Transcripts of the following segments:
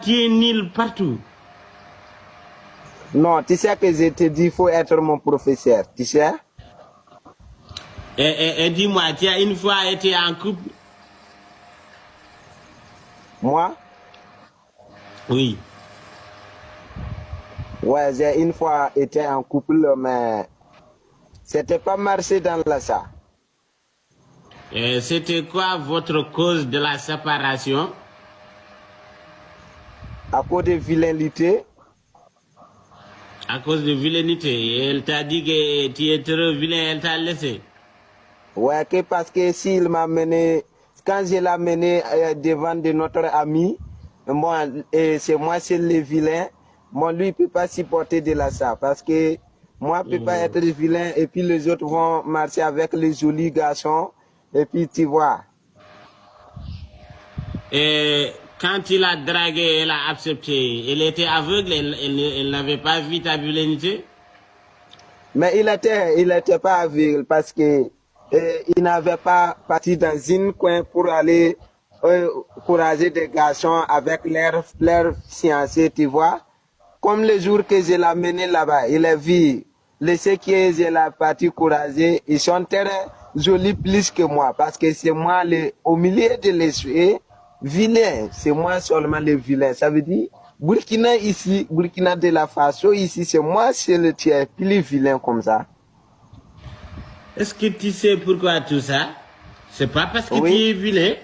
tu es nul partout. Non, tu sais que je te dis, il faut être mon professeur, tu sais? Et dis-moi, tu as une fois été en couple? Moi? Oui. Ouais, j'ai une fois été en couple, mais c'était pas marché dans la ça. C'était quoi votre cause de la séparation? À cause de vilainité. À cause de vilainité. Et elle t'a dit que tu es trop vilain, elle t'a laissé. Ouais, que parce que s'il m'a mené, quand je l'ai mené devant de notre ami, moi, c'est moi, c'est le vilain. Moi, lui, il ne peut pas supporter de la ça parce que moi, je ne peux pas être vilain et puis les autres vont marcher avec les jolis garçons et puis tu vois. Et quand il a dragué, elle a accepté. Elle était aveugle, elle n'avait pas vu ta vilainité. Mais il était pas aveugle parce que il n'avait pas parti dans une coin pour aller encourager des garçons avec leur fiancé, tu vois. Comme le jour que je l'ai amené là-bas, il a vu les ceux qui je l'ai parti encourager, ils sont très jolis plus que moi parce que c'est moi au milieu de les vilain, c'est moi seulement le vilain. Ça veut dire Burkina ici, Burkina de la Faso ici, c'est moi, c'est le tiers plus vilain comme ça. Est-ce que tu sais pourquoi tout ça? C'est pas parce que tu Oui, es vilain,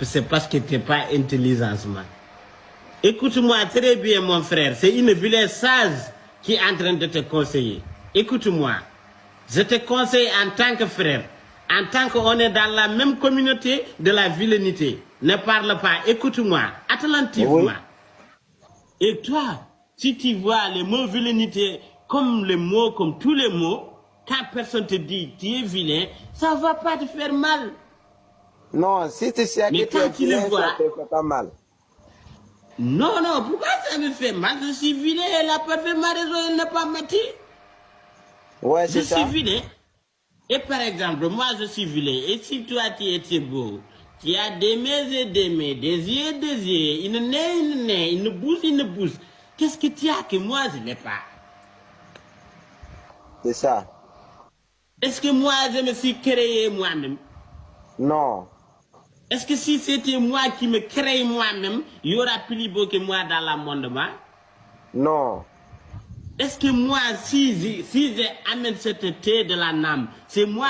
c'est parce que tu n'es pas intelligent. Écoute-moi très bien, mon frère. C'est une vilaine sage qui est en train de te conseiller. Écoute-moi. Je te conseille en tant que frère, en tant qu'on est dans la même communauté de la vilainité. Ne parle pas. Écoute-moi oui, attentivement. Et toi, si tu vois les mots vilainité comme les mots, comme tous les mots, quand personne te dit tu es vilain, ça ne va pas te faire mal. non, si tu sais que Mais tu es quand tu le vilain, ça vois, te fait pas mal. non, non, pourquoi ça me fait mal? Je suis vilain, elle a parfaitement raison, elle n'a pas menti. Ouais, Je c'est suis ça. vilain. Et par exemple, moi je suis vilain. Et si toi tu étais beau, tu as des mains et des mains, des yeux, une nez, une bouche, qu'est-ce que tu as que moi je n'ai pas? C'est ça. Est-ce que moi je me suis créé moi-même? Non, Est-ce que si c'était moi qui me crée moi-même, il y aura plus beau que moi dans le monde, moi? non, Est-ce que moi, si j'amène cette thé de la Nam, c'est moi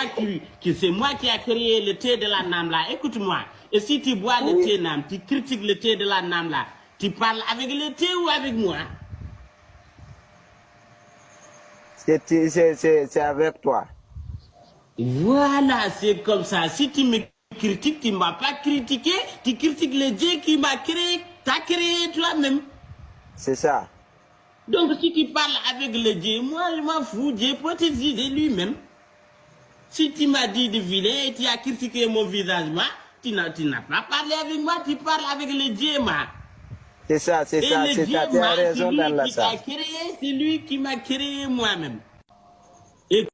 c'est moi qui a créé le thé de la Nam là. Écoute-moi. Et si tu bois le oui, thé Nam, tu critiques le thé de la Nam là, tu parles avec le thé ou avec moi? c'est avec toi. Voilà, c'est comme ça. Si tu me critiques, tu ne m'as pas critiqué, tu critiques le Dieu qui m'a créé, t'as créé toi-même. C'est ça. Donc si tu parles avec le Dieu, moi je m'en fous, Dieu peut te juger lui-même. Si tu m'as dit de vilain et tu as critiqué mon visage, moi, tu n'as pas parlé avec moi, tu parles avec le Dieu, moi. C'est ça, c'est Et ça, le c'est Dieu, ça. Tu moi, as c'est raison dans lui la qui t'a ça. créé, c'est lui qui m'a créé moi-même.